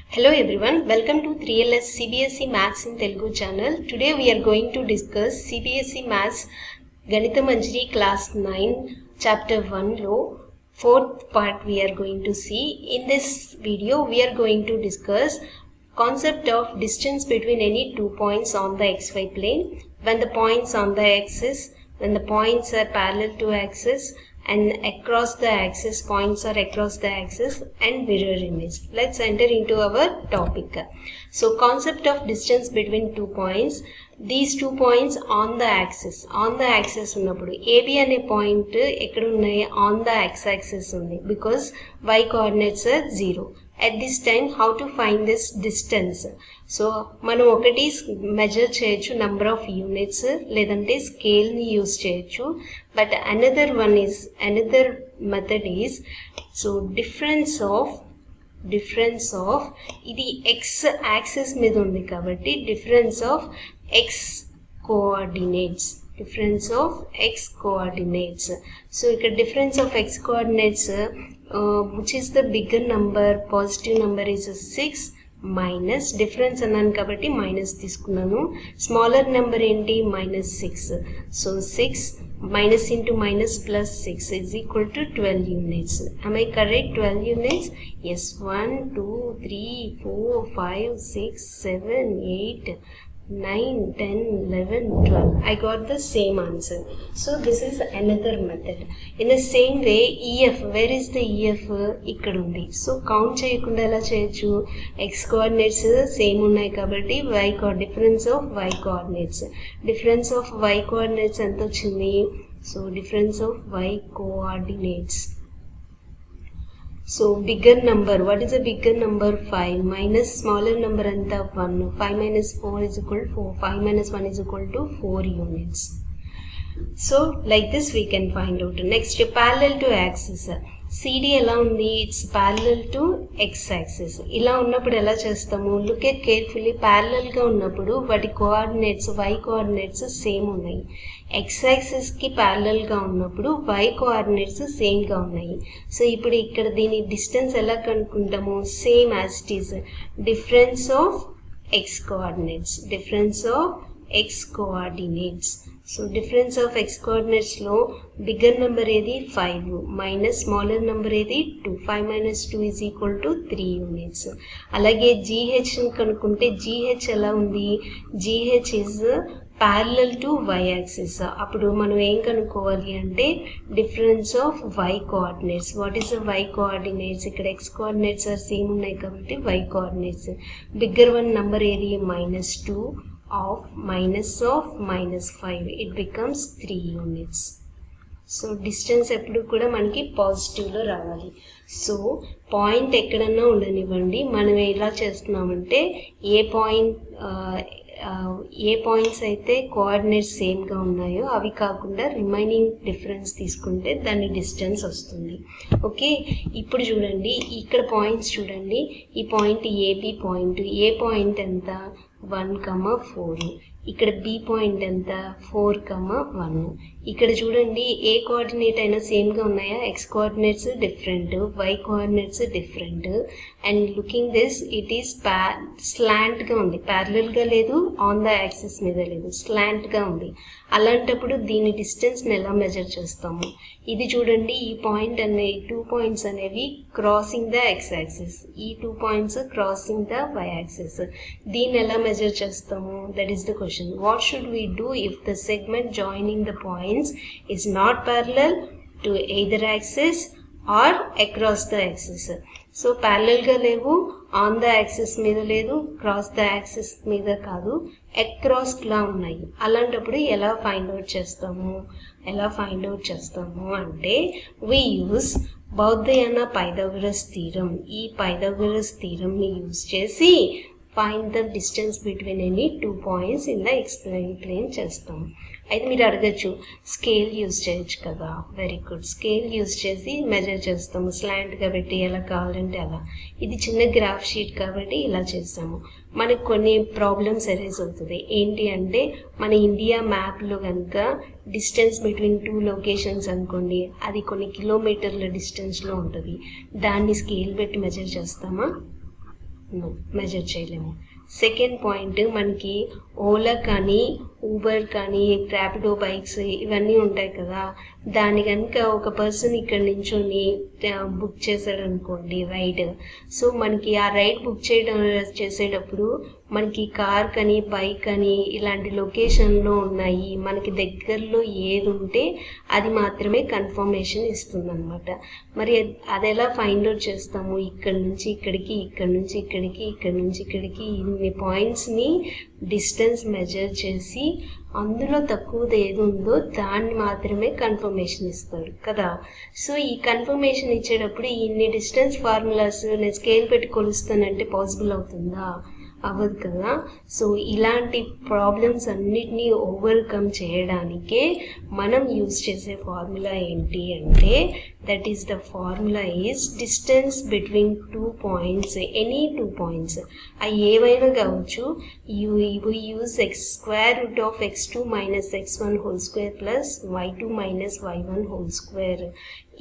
Hello everyone, welcome to 3LS CBSE Maths in Telugu channel. Today we are going to discuss CBSE Maths Ganitha Manjari class 9 chapter 1 lo fourth part we are going to see. In this video we are going to discuss concept of distance between any 2 points on the xy plane, when the points on the axis, when the points are parallel to axis, and across the axis, points are across the axis, and mirror image. Let's enter into our topic. So concept of distance between 2 points. These 2 points on the axis ఉన్నప్పుడు AB అనే point ఎక్కడ ఉన్నాయి, on the x-axis ఉంది, because y coordinates are 0. At this time, how to find this distance? So మనం ఒకటి measure చేయొచ్చు, number of units, లేదంటే scale ని యూజ్ చేయొచ్చు. But another method is, so difference of ఇది x axis మీద ఉంది కాబట్టి difference of x coordinates. So ఇక్కడ difference of x coordinates, which is the bigger number, positive number is 6 minus, difference అన్నాను కాబట్టి మైనస్ తీసుకున్నాను, స్మాలర్ నెంబర్ ఏంటి -6. So 6 minus into minus plus 6 is equal to 12 units. Am I correct? 12 units? Yes. 1, 2, 3, 4, 5, 6, 7, 8, 9, 10, 11, 12. I got the same answer. So this is another method. In the same way, EF, where is the EF? ఇక్కడ ఉంది. So count చేయకుండా ఎలా చేయొచ్చు, x coordinates same ఉన్నాయి కాబట్టి difference of y coordinates. Difference of y coordinates ఎంత వచ్చింది? So difference of y coordinates. So bigger number, what is a bigger number? 5 minus smaller number anta 1. 5 minus 4 is equal to 4. 5 minus 1 is equal to 4 units. So like this we can find out. Next, parallel to axis. CD ఎలా ఉంది? It's parallel to x axis. ఇలా ఉన్నప్పుడు ఎలా చేస్తాము? Look at carefully. Parallel గా ఉన్నప్పుడు వాటి coordinates, y coordinates same ఉన్నాయి. x axis కి parallel గా ఉన్నప్పుడు y కోఆర్డినేట్స్ సేమ్ గా ఉన్నాయి. సో ఇప్పుడు ఇక్కడ దీని డిస్టెన్స్ ఎలా కనుక్కుంటాము? Same as it is, difference of x coordinates. So difference of x coordinates లో బిగ్గర్ నెంబర్ ఏది 5 మైనస్ స్మాలర్ నెంబర్ ఏది 2. 5 minus 2 is equal to 3 units. అలాగే GH కనుక్కుంటే GH ఎలా ఉంది? GH is parallel to y axis. అప్పుడు మనం ఏం కనుక్కోవాలి అంటే difference of y coordinates. What is the y coordinates? ఇక్కడ x coordinates are సేమ్ ఉన్నాయి కాబట్టి y coordinates. Bigger one number ఏది? -2 of -5. It becomes 3 units. So distance ఎప్పుడు కూడా మనకి పాజిటివ్లో రావాలి. సో పాయింట్ ఎక్కడన్నా ఉండనివ్వండి, మనం ఎలా చేస్తున్నామంటే ఏ పాయింట్స్ అయితే కోఆర్డినేట్స్ సేమ్గా ఉన్నాయో అవి కాకుండా రిమైనింగ్ డిఫరెన్స్ తీసుకుంటే దాని డిస్టెన్స్ వస్తుంది. ఓకే, ఇప్పుడు చూడండి ఇక్కడ పాయింట్స్ చూడండి. ఈ పాయింట్ ఏబి పాయింట్, ఏ పాయింట్ ఎంత? 1, 4. ఇక్కడ బి పాయింట్ ఎంత? 4, 1. ఇక్కడ చూడండి ఏ కోఆర్డినేట్ అయినా సేమ్గా ఉన్నాయా? X coordinates different, y coordinates different. And looking this, it is స్లాంట్గా ఉంది, ప్యారలల్గా లేదు, ఆన్ ద యాక్సిస్ మీద లేదు, స్లాంట్గా ఉంది. అలాంటప్పుడు దీని డిస్టెన్స్ని ఎలా మెజర్ చేస్తాము? ఇది చూడండి, ఈ పాయింట్ అనే 2 పాయింట్స్ అనేవి క్రాసింగ్ ద ఎక్స్ యాక్సిస్, ఈ 2 points crossing the y axis. దీన్ని ఎలా మెజర్ చేస్తాము? That is the question. What should we do if the segment joining the points is not parallel to either axis or across the axis? So ప్యారలల్గా లేవు, on the axis మీద లేదు, cross the axis మీద కాదు, అక్రాస్లా ఉన్నాయి. అలాంటప్పుడు ఎలా find out చేస్తాము అంటే we use బౌద్ధయాన పైథాగరస్ థీరం. ఈ పైథాగరస్ థీరంని యూజ్ చేసి find the distance between any 2 points in the xy plane చేస్తాం. అయితే మీరు అడగచ్చు, స్కేల్ యూజ్ చేయొచ్చు కదా? వెరీ గుడ్, స్కేల్ యూజ్ చేసి మెజర్ చేస్తాము, స్లాంట్గా పెట్టి ఎలా కావాలంటే అలా. ఇది చిన్న గ్రాఫ్ షీట్ కాబట్టి ఇలా చేస్తాము. మనకు కొన్ని ప్రాబ్లమ్స్ అరైజ్ అవుతుంది. ఏంటి అంటే మన ఇండియా మ్యాప్లో కనుక డిస్టెన్స్ బిట్వీన్ 2 లొకేషన్స్ అనుకోండి, అది కొన్ని కిలోమీటర్ల డిస్టెన్స్లో ఉంటుంది. దాన్ని స్కేల్ పెట్టి మెజర్ చేస్తామా? మెజర్ చేయలేము. సెకండ్ పాయింట్, మనకి ఓలా కానీ ఊబర్ కానీ ర్యాపిడో బైక్స్ ఇవన్నీ ఉంటాయి కదా, దాని కనుక ఒక పర్సన్ ఇక్కడ నించొని బుక్ చేశాడు అనుకోండి రైడ్. సో మనకి ఆ రైడ్ బుక్ చేసేటప్పుడు మనకి కార్ కానీ బైక్ కానీ ఇలాంటి లొకేషన్లో ఉన్నాయి, మనకి దగ్గరలో ఏది ఉంటే అది మాత్రమే కన్ఫర్మేషన్ ఇస్తుంది అనమాట. మరి అది ఎలా ఫైండ్ అవుట్ చేస్తాము? ఇక్కడ నుంచి ఇక్కడికి, ఇక్కడ నుంచి ఇక్కడికి, ఇక్కడ నుంచి ఇక్కడికి ఇన్ని పాయింట్స్ని డిస్టెన్స్ మెజర్ చేసి అందులో తక్కువది ఏది ఉందో దాన్ని మాత్రమే కన్ఫర్మేషన్ ఇస్తాడు కదా. సో ఈ కన్ఫర్మేషన్ ఇచ్చేటప్పుడు ఇన్ని డిస్టెన్స్ ఫార్ములాస్ నేను స్కేల్ పెట్టి కొలుస్తానంటే పాసిబుల్ అవుతుందా? అవ్వదు కదా. సో ఇలాంటి ప్రాబ్లమ్స్ అన్నిటినీ ఓవర్కమ్ చేయడానికే మనం యూజ్ చేసే ఫార్ములా ఏంటి అంటే, that is the formula is distance between 2 points, any 2 points, అవి ఏవైనా కావచ్చు. Use square root of x2 minus x1 whole square plus y2 minus y1 whole square,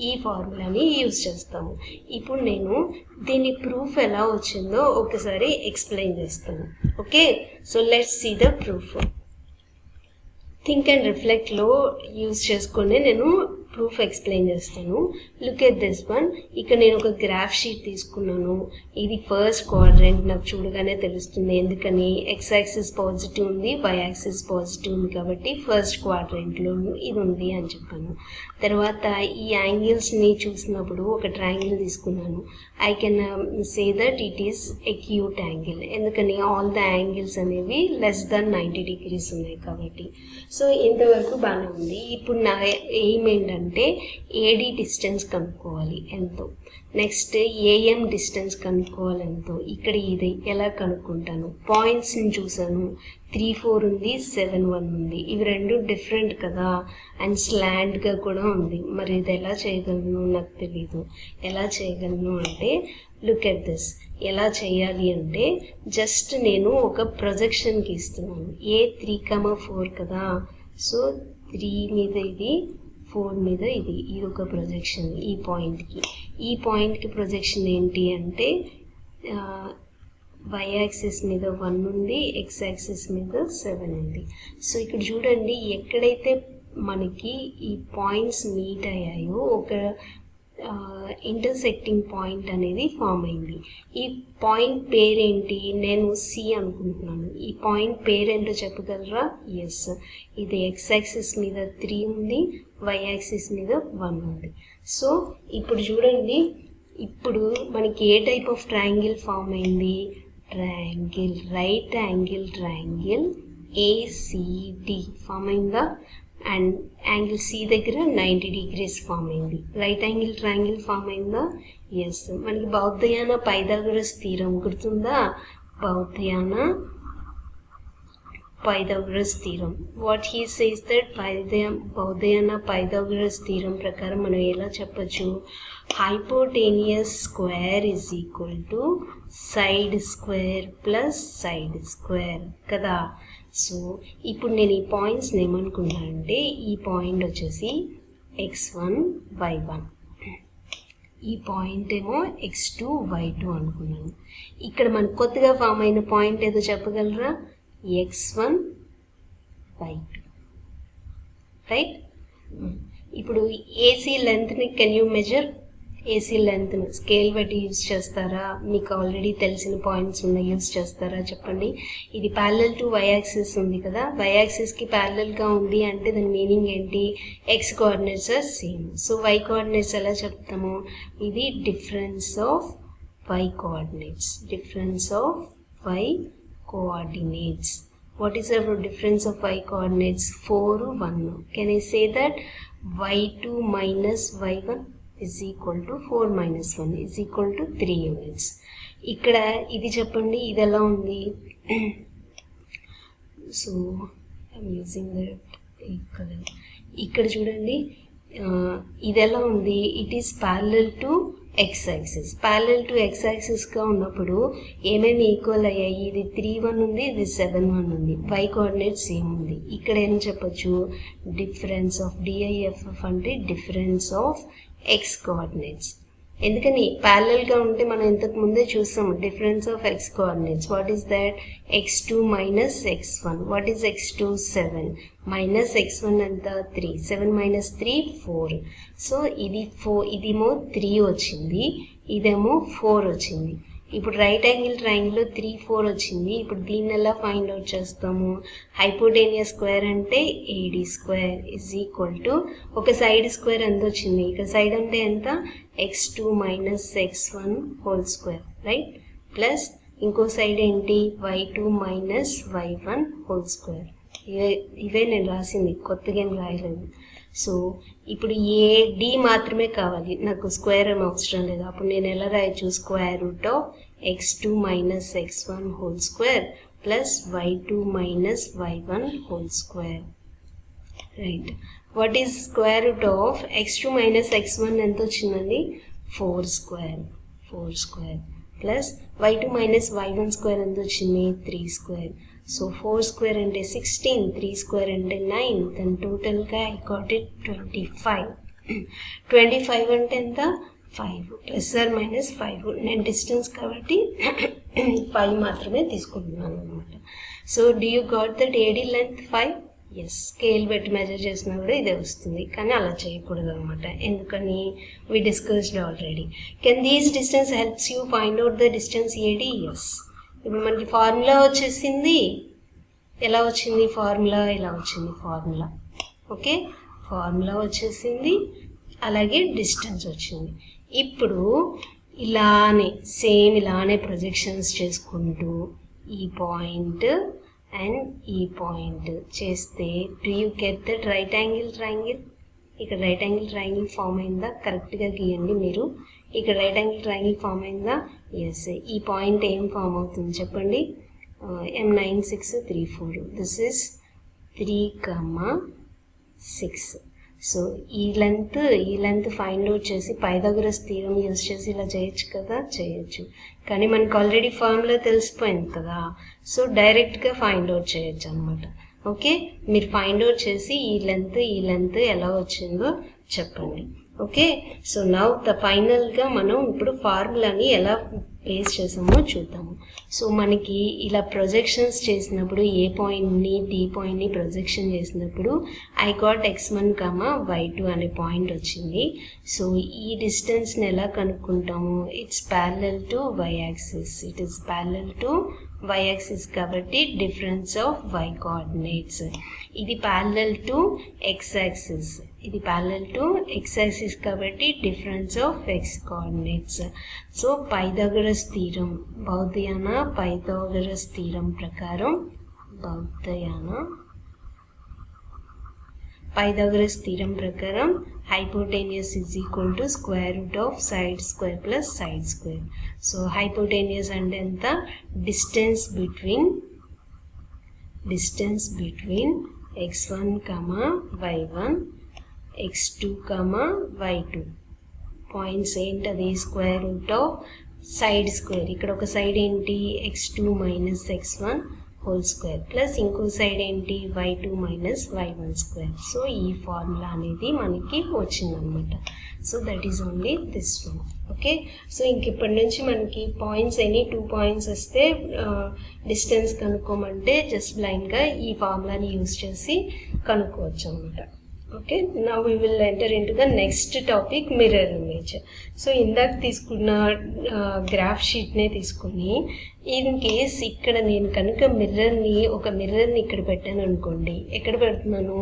ఈ ఫార్ములాని యూజ్ చేస్తాము. ఇప్పుడు నేను దీని ప్రూఫ్ ఎలా వచ్చిందో ఒకసారి ఎక్స్ప్లెయిన్ చేస్తాను. Okay, so let's see the proof. Think and రిఫ్లెక్ట్లో యూజ్ చేసుకొని నేను ప్రూఫ్ ఎక్స్ప్లెయిన్ చేస్తాను. Look at this one. ఇక్కడ నేను ఒక గ్రాఫ్ షీట్ తీసుకున్నాను. ఇది ఫస్ట్ క్వాడ్రంట్, నాకు చూడగానే తెలుస్తుంది. ఎందుకని? ఎక్స్ యాక్సిస్ పాజిటివ్ ఉంది, వై యాక్సిస్ పాజిటివ్ ఉంది కాబట్టి ఫస్ట్ క్వాడ్రంట్లో ఇది ఉంది అని చెప్పాను. తర్వాత ఈ యాంగిల్స్ని చూసినప్పుడు ఒక ట్రయాంగిల్ తీసుకున్నాను. I can say that it is acute angle. ఎందుకని? ఆల్ ద యాంగిల్స్ అనేవి లెస్ దాన్ 90 degrees ఉన్నాయి కాబట్టి. సో ఇంతవరకు బాగానే ఉంది. ఇప్పుడు నా ఎయిమ్ ఏంటంటే ఏడి డిస్టెన్స్ కనుక్కోవాలి ఎంతో, నెక్స్ట్ ఏఎం డిస్టెన్స్ కనుక్కోవాలి ఎంతో. ఇక్కడ ఇది ఎలా కనుక్కుంటాను? పాయింట్స్ని చూసాను, 3, 4 ఉంది, 7, 1 ఉంది. ఇవి రెండు డిఫరెంట్ కదా, అండ్ స్లాండ్గా కూడా ఉంది. మరి ఇది ఎలా చేయగలను నాకు తెలీదు. ఎలా చేయగలను అంటే, లుక్ ఎట్ దిస్. ఎలా చేయాలి అంటే, జస్ట్ నేను ఒక ప్రొజెక్షన్కి ఇస్తున్నాను. ఏ 3,4 కదా, సో 3 మీద ఇది, 4 మీద ఇది ఒక ప్రొజెక్షన్. ఈ పాయింట్కి ప్రొజెక్షన్ ఏంటి అంటే, వై యాక్సిస్ మీద 1 ఉంది, ఎక్స్ యాక్సిస్ మీద 7 ఉంది. సో ఇక్కడ చూడండి, ఎక్కడైతే మనకి ఈ పాయింట్స్ మీట్ అయ్యాయో ఒక ఇంటర్సెక్టింగ్ పాయింట్ అనేది ఫామ్ అయింది. ఈ పాయింట్ పేరేంటి? నేను సి అనుకుంటున్నాను. ఈ పాయింట్ పేరేంటో చెప్పగలరా? ఎస్, ఇది ఎక్స్ యాక్సిస్ మీద 3 ఉంది, వై యాక్సిస్ మీద 1 ఉంది. సో ఇప్పుడు చూడండి, ఇప్పుడు మనకి ఏ టైప్ ఆఫ్ ట్రయాంగిల్ ఫామ్ అయింది? Triangle, right angle triangle ACD form అయిందా? అండ్ యాంగిల్ సి దగ్గర 90 degrees ఫామ్ అయింది. రైట్ యాంగిల్ ట్రయాంగిల్ ఫామ్ అయిందా? ఎస్. మనకి బౌద్ధయాన పైథాగరస్ థీరం గుర్తుందా? Pythagoras theorem. What he says that Baudhayana Pythagoras theorem ప్రకారం మనం ఎలా చెప్పచ్చు? Hypotenuse square is equal to side square plus side square కదా. సో ఇప్పుడు నేను ఈ పాయింట్స్ని ఏమనుకున్నా అంటే, ఈ పాయింట్ వచ్చేసి x1, y1, ఈ పాయింట్ ఏమో x2, y2 అనుకున్నాను. ఇక్కడ మనకు కొత్తగా ఫామ్ అయిన పాయింట్ ఏదో చెప్పగలరా? x1, y2, రైట్. ఇప్పుడు ఏసీ లెంత్ని కెన్ యూ మెజర్? ఏసీ లెంత్ను స్కేల్ బట్టి యూజ్ చేస్తారా? మీకు ఆల్రెడీ తెలిసిన పాయింట్స్ ఉన్నాయి, యూజ్ చేస్తారా చెప్పండి. ఇది ప్యారలల్ టు వై యాక్సిస్ ఉంది కదా, వై యాక్సిస్కి ప్యారలల్గా ఉంది అంటే దాని మీనింగ్ ఏంటి? X coordinates are same. So y coordinates ఎలా చెప్తాము? ఇది difference of y coordinates. Difference of y coordinates. What is the difference of y coordinates? 4, 1. Can I say that y2 minus y1 is equal to 4 minus 1 is equal to 3 units. ఇక్కడ ఇది చెప్పండి, ఇది ఎలా ఉంది? So I'm using that colour. ఇక్కడ చూడండి, ఇది ఎలా ఉంది? It is parallel to x axis. Parallel to x యాక్సిస్గా ఉన్నప్పుడు ఏమేమి ఈక్వల్ అయ్యాయి? ఇది 3, 1 ఉంది, ఇది 7, 1 ఉంది. వై కోఆర్డినేట్ సేమ్ ఉంది. ఇక్కడ ఏం చెప్పచ్చు? డిఫరెన్స్ ఆఫ్ డిఐఎఫ్ఎఫ్ అంటే డిఫరెన్స్ ఆఫ్ ఎక్స్ కోఆర్డినేట్స్. ఎందుకని ప్యారలల్గా ఉంటే మనం ఇంతకు ముందే చూసాము difference of X coordinates. What is that? x2 minus x1. What is x2? 7 minus x1 ఎంత? 3. 7 మైనస్ 3 4. సో ఇది 4, ఇదేమో 3 వచ్చింది, ఇదేమో 4 వచ్చింది. ఇప్పుడు రైట్ యాంగిల్ ట్రయాంగిల్లో 3 4 వచ్చింది. ఇప్పుడు దీన్ని ఎలా ఫైండ్ అవుట్ చేస్తాము? హైపోటేనియస్ స్క్వేర్ అంటే AD square is equal to ఒక సైడ్ స్క్వేర్ ఎంత వచ్చింది? ఇక్కడ సైడ్ అంటే ఎంత? x2 minus x1 whole square, right? Plus ఇంకో సైడ్ ఏంటి? y2 minus y1 whole square. ఇవే నేను రాసింది, కొత్తగా ఏం రాయలేదు. సో ఇప్పుడు AD మాత్రమే కావాలి నాకు, స్క్వేర్ ఏం అవసరం లేదు. అప్పుడు నేను ఎలా రాయొచ్చు? Square root of x2 minus x1 whole square plus y2 minus y1 whole square, right? What is square root of x2 minus x1 ఎంత వచ్చిందండి? 4 square plus y2 minus y1 square ఎంత వచ్చింది? 3 స్క్వేర్. సో 4 స్క్వేర్ అంటే 16, 3 square అంటే 9. దాని టోటల్గా I got it 25. 25 అంటే ఎంత? 5 ప్లస్ ఆర్ మైనస్ 5. నేను డిస్టెన్స్ కాబట్టి 5 మాత్రమే తీసుకుంటున్నాను అనమాట. So do you got that AD length 5? Yes, scale పెట్టి మెజర్ చేసినా కూడా ఇదే వస్తుంది, కానీ అలా చేయకూడదు అనమాట. ఎందుకని? We discussed already. Can these distance helps you find out the distance AD? Yes. ఇప్పుడు మనకి ఫార్ములా వచ్చేసింది. ఎలా వచ్చింది ఫార్ములా? ఇలా వచ్చింది ఫార్ములా. ఓకే, ఫార్ములా వచ్చేసింది, అలాగే డిస్టెన్స్ వచ్చింది. ఇప్పుడు ఇలానే సేమ్ ఇలానే ప్రొజెక్షన్స్ చేసుకుంటూ ఈ పాయింట్ అండ్ ఈ పాయింట్ చేస్తే do you get that right angle triangle? ఇక్కడ రైట్ యాంగిల్ ట్రయాంగిల్ ఫామ్ అయిందా? కరెక్ట్గా గీయండి మీరు. ఇక్కడ రైట్ యాంగిల్ ట్రయాంగిల్ ఫామ్ అయిందా? ఎస్. ఈ పాయింట్ ఏం ఫామ్ అవుతుంది చెప్పండి? M9634. This is 3,6. సో ఈ లెంత్ ఫైండ్ అవుట్ చేసి పైథాగరస్ థీరం యూజ్ చేసి ఇలా చేయొచ్చు కదా? చేయొచ్చు. కానీ మనకు ఆల్రెడీ ఫార్ములా తెలిసిపోయింది కదా, సో డైరెక్ట్గా ఫైండ్ అవుట్ చేయొచ్చు అనమాట. ఓకే, మీరు ఫైండ్ అవుట్ చేసి ఈ లెంత్ ఎలా వచ్చిందో చెప్పండి. ఓకే, సో నౌ ఫైనల్గా మనం ఇప్పుడు ఫార్ములాని ఎలా బేస్ చేసామో చూద్దాము. సో మనకి ఇలా ప్రొజెక్షన్స్ చేసినప్పుడు ఏ పాయింట్ని డి పాయింట్ని ప్రొజెక్షన్ చేసినప్పుడు ఐ గాట్ x1, y2 అనే పాయింట్ వచ్చింది. సో ఈ డిస్టెన్స్ని ఎలా కనుక్కుంటాము? It's parallel to y axis. It is parallel to y axis కాబట్టి డిఫరెన్స్ ఆఫ్ y కోఆర్డినేట్స్. ఇది ప్యారలల్ టు x యాక్సిస్. ఇది ప్యారలల్ టు x యాక్సిస్ కాబట్టి difference of x coordinates. So Pythagoras theorem, Pythagoras theorem ప్రకారం Pythagoras theorem ప్రకారం hypotenuse is equal to square root of side square plus side square. So hypotenuse అంటే ఎంత? Distance between x1, y1, x2, y2 points ఏంటది? Square root of side square. ఇక్కడ ఒక side ఏంటి? x2 minus x1 whole square plus ఇంకో side ఏంటి? y2 minus y1 square. So ఈ formula అనేది మనకి వచ్చిందనమాట. So that is only this one. Okay, so ఇంక ఇప్పటి నుంచి మనకి పాయింట్స్ 2 పాయింట్స్ వస్తే డిస్టెన్స్ కనుక్కోమంటే జస్ట్ బ్లైండ్గా ఈ ఫార్ములాని యూజ్ చేసి కనుక్కోవచ్చు అనమాట. Okay, now we will enter in to the next topic, mirror image. So ఇందాక తీసుకున్న గ్రాఫ్ షీట్నే తీసుకుని ఇన్ కేస్ ఇక్కడ నేను కనుక ఒక మిర్రర్ని ఇక్కడ పెట్టాను అనుకోండి, ఎక్కడ పెడుతున్నాను?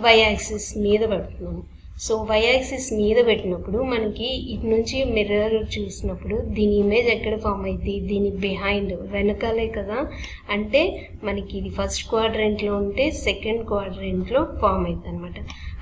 వై యాక్సిస్ మీద పెడుతున్నాను. సో వై యాక్సిస్ మీద పెట్టినప్పుడు మనకి ఇటు నుంచి మిర్రర్ చూసినప్పుడు దీని ఇమేజ్ ఎక్కడ ఫామ్ అయింది? దీని బిహైండ్, వెనకాలే కదా. అంటే మనకి ఇది ఫస్ట్ క్వాడ్రెంట్లో ఉంటే సెకండ్ క్వాడ్రెంట్లో ఫామ్ అవుతుంది అనమాట.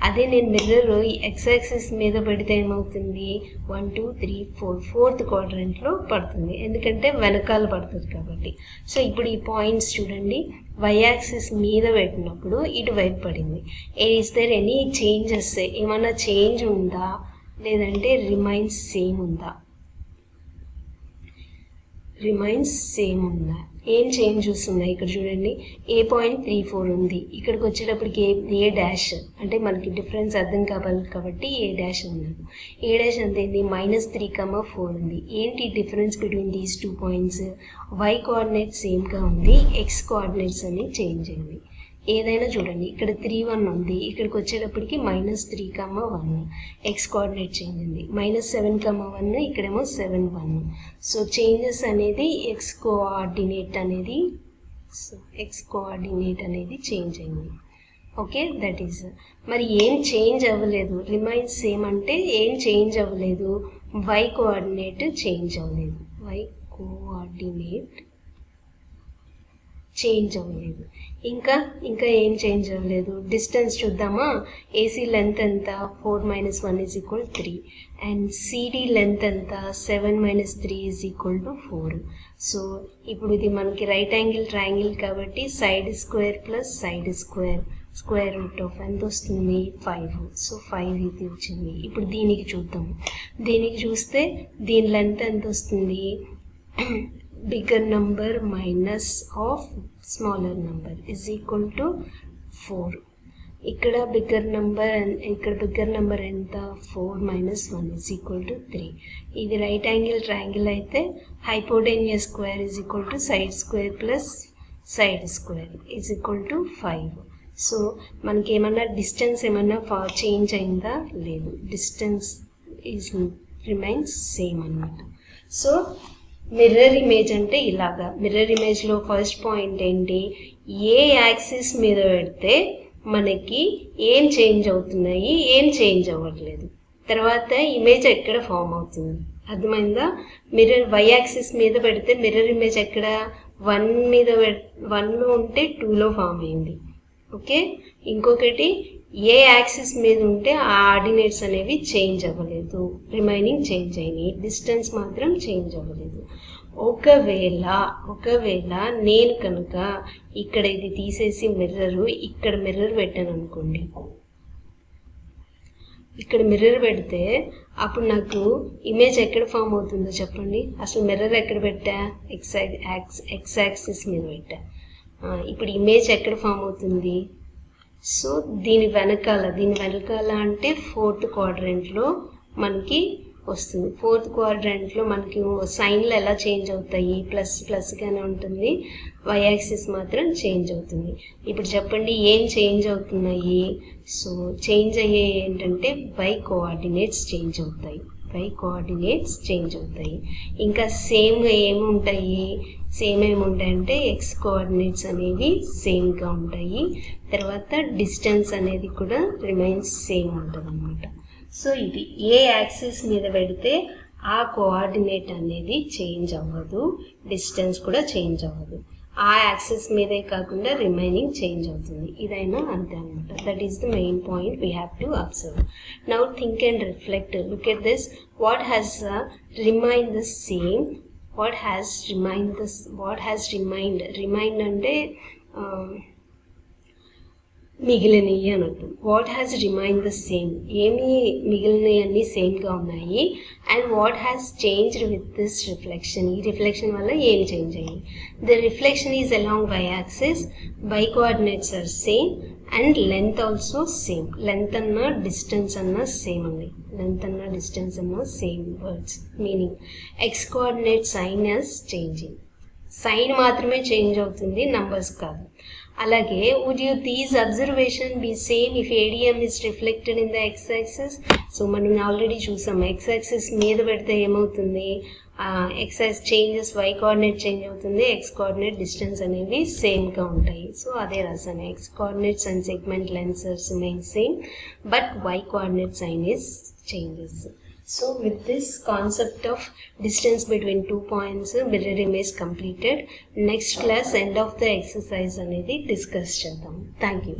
అదే నేను మిర్రర్ ఎక్స్ యాక్సిస్ మీద పెడితే ఏమవుతుంది? 1 2 3 4 ఫోర్త్ క్వాడ్రెంట్లో పడుతుంది, ఎందుకంటే వెనకాల పడుతుంది కాబట్టి. సో ఇప్పుడు ఈ పాయింట్స్ చూడండి, వై యాక్సిస్ మీద పెట్టినప్పుడు ఇటువైపు పడింది. Is there any changes? ఏమైనా చేంజ్ ఉందా లేదంటే రిమైన్స్ సేమ్ ఉందా? రిమైన్స్ సేమ్ ఉందా, ఏం చేంజెస్ ఉన్నాయి ఇక్కడ చూడండి. A.34 ఉంది, ఇక్కడికి వచ్చేటప్పటికి ఏ డాష్ అంటే మనకి డిఫరెన్స్ అర్థం కావాలి కాబట్టి ఏ డాష్ ఉన్నాడు. ఏ డాష్ అంత ఏంటి -3,4 ఉంది. ఏంటి difference between these 2 points? y coordinate సేమ్గా ఉంది, x కోఆర్డినేట్స్ అన్ని చేంజ్ అయింది. ఏదైనా చూడండి, ఇక్కడ 3,1 ఉంది, ఇక్కడికి వచ్చేటప్పటికి -3,1 ఎక్స్ కోఆర్డినేట్ చేంజ్ ఉంది. -7,1 ఇక్కడేమో 7,1. సో చేంజెస్ అనేది ఎక్స్ కోఆర్డినేట్ అనేది చేంజ్ అయింది. Okay, that is. మరి ఏం చేంజ్ అవ్వలేదు, రిమైన్స్ సేమ్ అంటే ఏం చేంజ్ అవ్వలేదు, వై కోఆర్డినేట్ చేంజ్ అవ్వలేదు. వై కోఆర్డినేట్ చేంజ్ అవ్వలేదు. ఇంకా ఏం చేంజ్ అవ్వలేదు, డిస్టెన్స్ చూద్దామా. ఏసీ లెంత్ ఎంత, 4 - 1 = 3 అండ్ సిడి లెంత్ ఎంత, 7 - 3 = 4. సో ఇప్పుడు ఇది మనకి రైట్ యాంగిల్ ట్రయాంగిల్ కాబట్టి side square plus side square, square root of ఎంత వస్తుంది, 5. సో 5 ఇది వచ్చింది. ఇప్పుడు దీనికి చూద్దాం. దీనికి చూస్తే దీని లెంత్ ఎంత వస్తుంది, bigger number minus of smaller number is equal to 4. ఇక్కడ బిగ్గర్ నెంబర్ ఎంత, 4 - 1 = 3. ఇది రైట్ యాంగిల్ ట్రయాంగిల్ అయితే hypotenuse square is equal to side square plus side square is equal to 5. So మనకి ఏమన్నా డిస్టెన్స్ ఏమన్నా చేంజ్ అయిందా, లేదు, డిస్టెన్స్ రిమైన్స్ సేమ్ అన్నమాట. సో మిర్రర్ ఇమేజ్ అంటే ఇలాగా. మిర్రర్ ఇమేజ్లో ఫస్ట్ పాయింట్ ఏంటి, ఏ యాక్సిస్ మీద పెడితే మనకి ఏం చేంజ్ అవుతున్నాయి, ఏం చేంజ్ అవ్వట్లేదు. తర్వాత ఇమేజ్ ఎక్కడ ఫామ్ అవుతుంది, అర్థమైందా. మిర్రర్ వై యాక్సిస్ మీద పెడితే మిర్రర్ ఇమేజ్ ఎక్కడ 1 మీద 1లో ఉంటే 2లో ఫామ్ అయింది. ఓకే, ఇంకొకటి ఏ యాక్సిస్ మీద ఉంటే ఆ ఆర్డినేట్స్ అనేవి చేంజ్ అవ్వలేదు, రిమైనింగ్ చేంజ్ అయినాయి, డిస్టెన్స్ మాత్రం చేంజ్ అవ్వలేదు. ఒకవేళ నేను కనుక ఇక్కడ ఇది తీసేసి ఇక్కడ మిర్రర్ పెట్టాను అనుకోండి, ఇక్కడ మిర్రర్ పెడితే అప్పుడు నాకు ఇమేజ్ ఎక్కడ ఫామ్ అవుతుందో చెప్పండి. అసలు మిర్రర్ ఎక్కడ పెట్టా, ఎక్స్ యాక్సిస్ మీద పెట్టా. ఇప్పుడు ఇమేజ్ ఎక్కడ ఫామ్ అవుతుంది, సో దీని వెనకాల అంటే 4th క్వాడ్రంట్లో మనకి వస్తుంది. 4th క్వాడ్రంట్లో మనకి సైన్లు ఎలా చేంజ్ అవుతాయి, ప్లస్గానే ఉంటుంది, వై యాక్సిస్ మాత్రం చేంజ్ అవుతుంది. ఇప్పుడు చెప్పండి ఏం చేంజ్ అవుతున్నాయి. సో చేంజ్ అయ్యే ఏంటంటే వై కోఆర్డినేట్స్ చేంజ్ అవుతాయి. ఇంకా సేమ్గా ఏముంటాయంటే ఎక్స్ కోఆర్డినేట్స్ అనేవి సేమ్గా ఉంటాయి. తర్వాత డిస్టెన్స్ అనేది కూడా రిమైన్స్ సేమ్ ఉంటుంది అన్నమాట. సో ఇది ఏ యాక్సిస్ మీద పెడితే ఆ కోఆర్డినేట్ అనేది చేంజ్ అవ్వదు, డిస్టెన్స్ కూడా చేంజ్ అవ్వదు. ఆ యాక్సిస్ మీదే కాకుండా రిమైనింగ్ చేంజ్ అవుతుంది. ఇదైనా అంతే అనమాట. That is the main point we have to observe. Now think and reflect. Look at this. What has remain the same, what has remained అంటే మిగిలినవి అని అర్థం. What has remain the same, ఏమి మిగిలినవి అన్నీ సేమ్గా ఉన్నాయి. And what has changed with this reflection, ఈ రిఫ్లెక్షన్ వల్ల ఏం చేంజ్ అయ్యి. The reflection is along y axis, y coordinates are same and length also same. Length అన్నా డిస్టెన్స్ అన్నా సేమ్ అండి, same words meaning. X coordinate sign as changing, sign మాత్రమే change అవుతుంది, numbers కాదు. అలాగే would you these observation be same if ADM is reflected in the x-axis? So మనం already చూసాం, x-axis మీద పెడితే ఏమవుతుంది, x-axis changes, y coordinate change అవుతుంది, x కోఆర్డినేట్ డిస్టెన్స్ అనేవి సేమ్గా ఉంటాయి. సో అదే రాసాను, x coordinates and segment lengths remain same but y coordinate sign is changes. So with this concept of distance between 2 points, mirror image completed. Next class end of the exercise అనేది discuss చేద్దాం. Thank you.